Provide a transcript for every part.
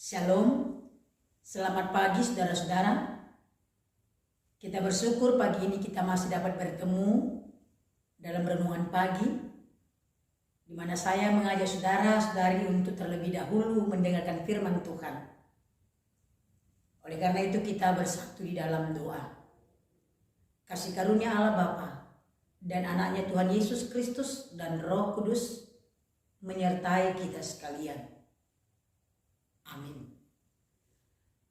Shalom, selamat pagi saudara-saudara. Kita bersyukur pagi ini kita masih dapat bertemu dalam renungan pagi, di mana saya mengajak saudara-saudari untuk terlebih dahulu mendengarkan firman Tuhan. Oleh karena itu kita bersatu di dalam doa. Kasih karunia Allah Bapa dan anaknya Tuhan Yesus Kristus dan Roh Kudus menyertai kita sekalian. Amin.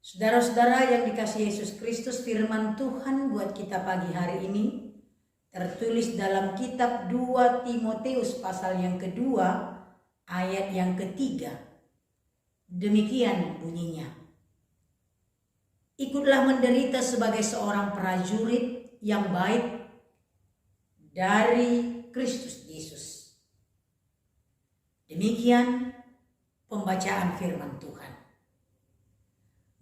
Saudara-saudara yang dikasihi Yesus Kristus, firman Tuhan buat kita pagi hari ini tertulis dalam kitab 2 Timotius pasal yang kedua ayat yang ketiga. Demikian bunyinya. Ikutlah menderita sebagai seorang prajurit yang baik dari Kristus Yesus. Demikian pembacaan firman Tuhan.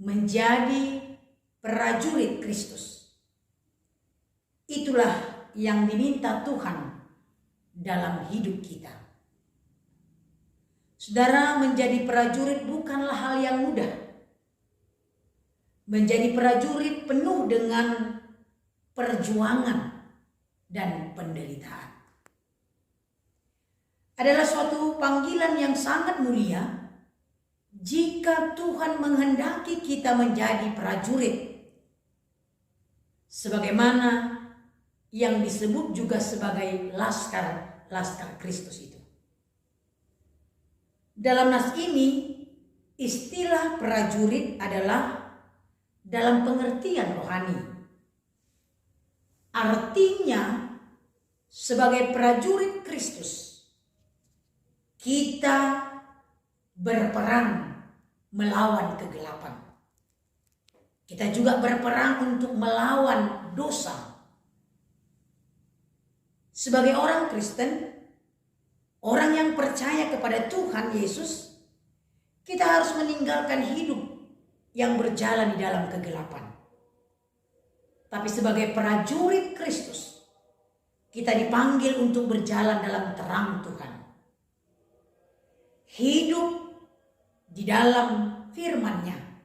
Menjadi prajurit Kristus, itulah yang diminta Tuhan dalam hidup kita. Saudara, menjadi prajurit bukanlah hal yang mudah. Menjadi prajurit penuh dengan perjuangan dan penderitaan. Adalah suatu panggilan yang sangat mulia jika Tuhan menghendaki kita menjadi prajurit, sebagaimana yang disebut juga sebagai laskar Kristus itu. Dalam nas ini, istilah prajurit adalah dalam pengertian rohani. Artinya, sebagai prajurit Kristus, kita berperang melawan kegelapan. Kita juga berperang untuk melawan dosa. Sebagai orang Kristen, orang yang percaya kepada Tuhan Yesus, kita harus meninggalkan hidup yang berjalan di dalam kegelapan. Tapi sebagai prajurit Kristus, kita dipanggil untuk berjalan dalam terang Tuhan. Hidup di dalam firman-Nya,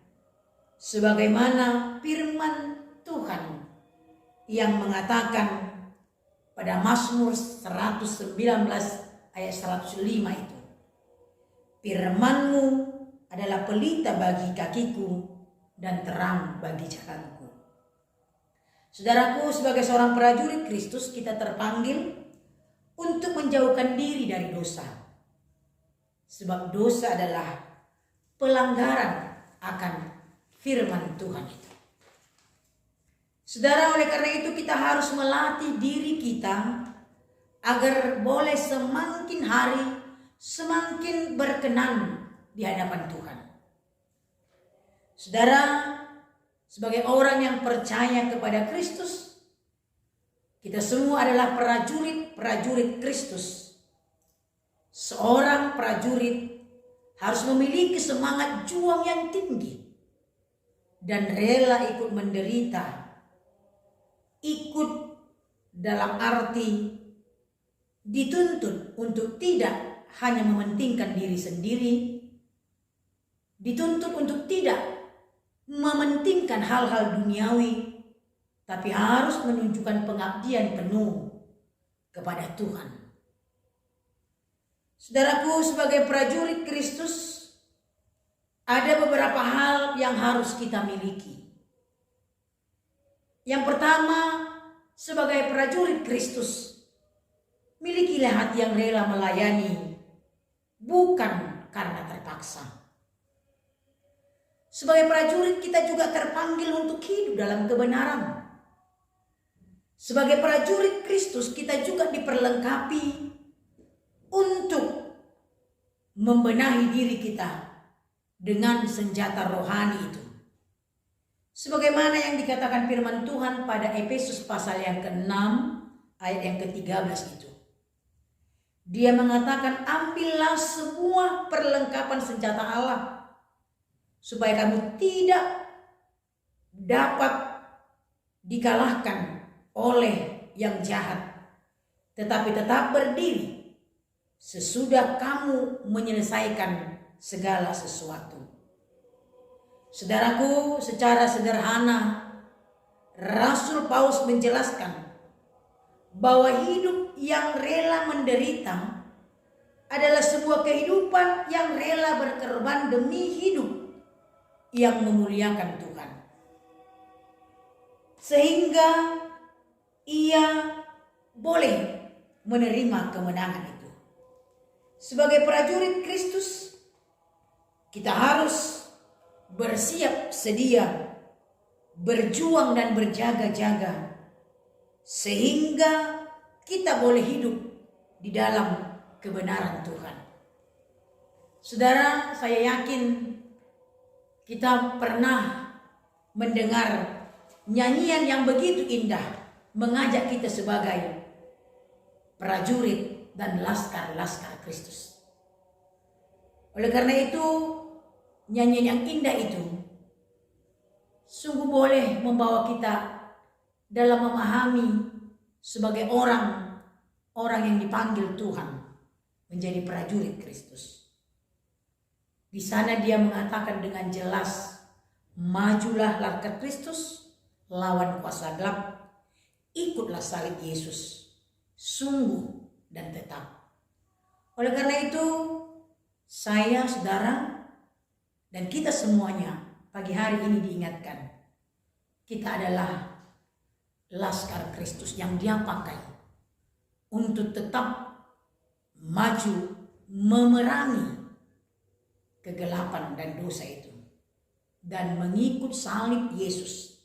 sebagaimana firman Tuhan yang mengatakan pada Mazmur 119 ayat 105 itu, firman-Mu adalah pelita bagi kakiku dan terang bagi jalanku. Saudaraku, sebagai seorang prajurit Kristus, kita terpanggil untuk menjauhkan diri dari dosa. Sebab dosa adalah pelanggaran akan firman Tuhan itu. Saudara, oleh karena itu kita harus melatih diri kita agar boleh semakin hari semakin berkenan di hadapan Tuhan. Saudara, sebagai orang yang percaya kepada Kristus, kita semua adalah prajurit Kristus. Seorang prajurit harus memiliki semangat juang yang tinggi dan rela ikut menderita. Ikut dalam arti dituntut untuk tidak hanya mementingkan diri sendiri, dituntut untuk tidak mementingkan hal-hal duniawi, tapi harus menunjukkan pengabdian penuh kepada Tuhan. Saudaraku, sebagai prajurit Kristus, ada beberapa hal yang harus kita miliki. Yang pertama, sebagai prajurit Kristus, milikilah hati yang rela melayani, bukan karena terpaksa. Sebagai prajurit, kita juga terpanggil untuk hidup dalam kebenaran. Sebagai prajurit Kristus, kita juga diperlengkapi untuk membenahi diri kita dengan senjata rohani itu. Sebagaimana yang dikatakan firman Tuhan pada Efesus pasal yang ke-6 ayat yang ke-13 itu. Dia mengatakan, ambillah semua perlengkapan senjata Allah supaya kamu tidak dapat dikalahkan oleh yang jahat, tetapi tetap berdiri sesudah kamu menyelesaikan segala sesuatu. Saudaraku, secara sederhana Rasul Paulus menjelaskan bahwa hidup yang rela menderita adalah sebuah kehidupan yang rela berkorban demi hidup yang memuliakan Tuhan. Sehingga ia boleh menerima kemenangan itu. Sebagai prajurit Kristus, kita harus bersiap sedia, berjuang dan berjaga-jaga, sehingga kita boleh hidup di dalam kebenaran Tuhan. Saudara, saya yakin kita pernah mendengar nyanyian yang begitu indah mengajak kita sebagai prajurit dan laskar-laskar Kristus. Oleh karena itu, nyanyian yang indah itu sungguh boleh membawa kita dalam memahami sebagai orang yang dipanggil Tuhan menjadi prajurit Kristus. Di sana dia mengatakan dengan jelas, majulah laskar Kristus, lawan kuasa gelap, ikutlah salib Yesus, sungguh dan tetap. Oleh karena itu, saya, saudara, dan kita semuanya pagi hari ini diingatkan, kita adalah laskar Kristus yang dia pakai untuk tetap maju memerangi kegelapan dan dosa itu dan mengikut salib Yesus.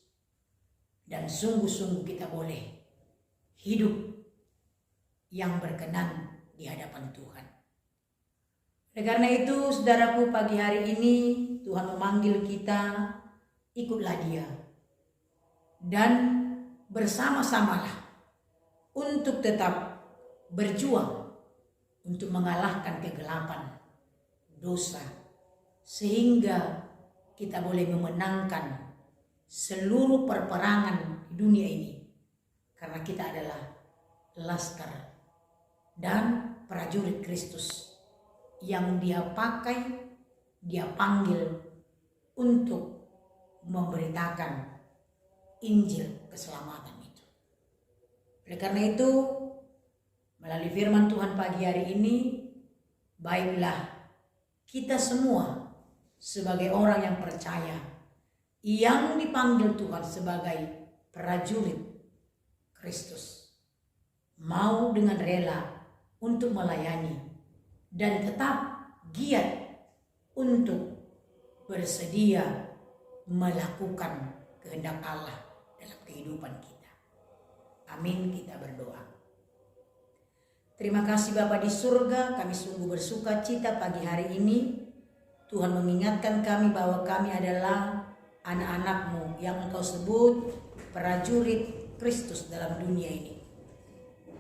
Dan sungguh-sungguh kita boleh hidup yang berkenan di hadapan Tuhan. Oleh karena itu, saudaraku, pagi hari ini Tuhan memanggil kita, ikutlah dia. Dan bersama-samalah untuk tetap berjuang untuk mengalahkan kegelapan, dosa, sehingga kita boleh memenangkan seluruh perperangan di dunia ini. Karena kita adalah laskar dan prajurit Kristus yang dia pakai, dia panggil untuk memberitakan Injil keselamatan itu. Oleh karena itu, melalui firman Tuhan pagi hari ini, baiklah kita semua sebagai orang yang percaya, yang dipanggil Tuhan sebagai prajurit Kristus, mau dengan rela untuk melayani dan tetap giat untuk bersedia melakukan kehendak Allah dalam kehidupan kita. Amin, kita berdoa. Terima kasih Bapa di surga, kami sungguh bersuka cita pagi hari ini. Tuhan mengingatkan kami bahwa kami adalah anak-anak-Mu yang Engkau sebut prajurit Kristus dalam dunia ini.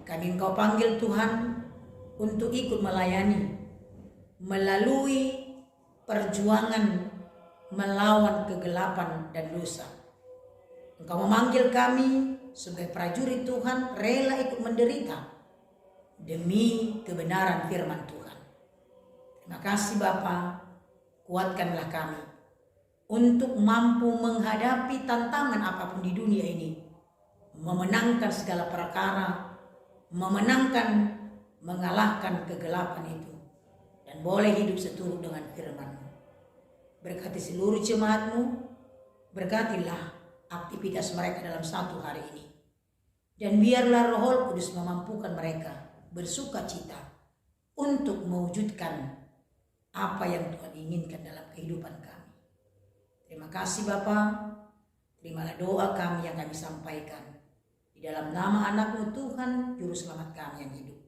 Kami Engkau panggil Tuhan untuk ikut melayani melalui perjuangan melawan kegelapan dan dosa. Engkau memanggil kami sebagai prajurit Tuhan rela ikut menderita demi kebenaran firman Tuhan. Terima kasih Bapa, kuatkanlah kami untuk mampu menghadapi tantangan apapun di dunia ini, memenangkan segala perkara, mengalahkan kegelapan itu, dan boleh hidup seturut dengan firman-Mu. Berkati seluruh jemaat-Mu, berkatilah aktivitas mereka dalam satu hari ini, dan biarlah Roh Kudus memampukan mereka bersuka cita untuk mewujudkan apa yang Tuhan inginkan dalam kehidupan kami. Terima kasih Bapa, terimalah doa kami yang kami sampaikan di dalam nama anak-Mu Tuhan, Juru Selamat kami yang hidup.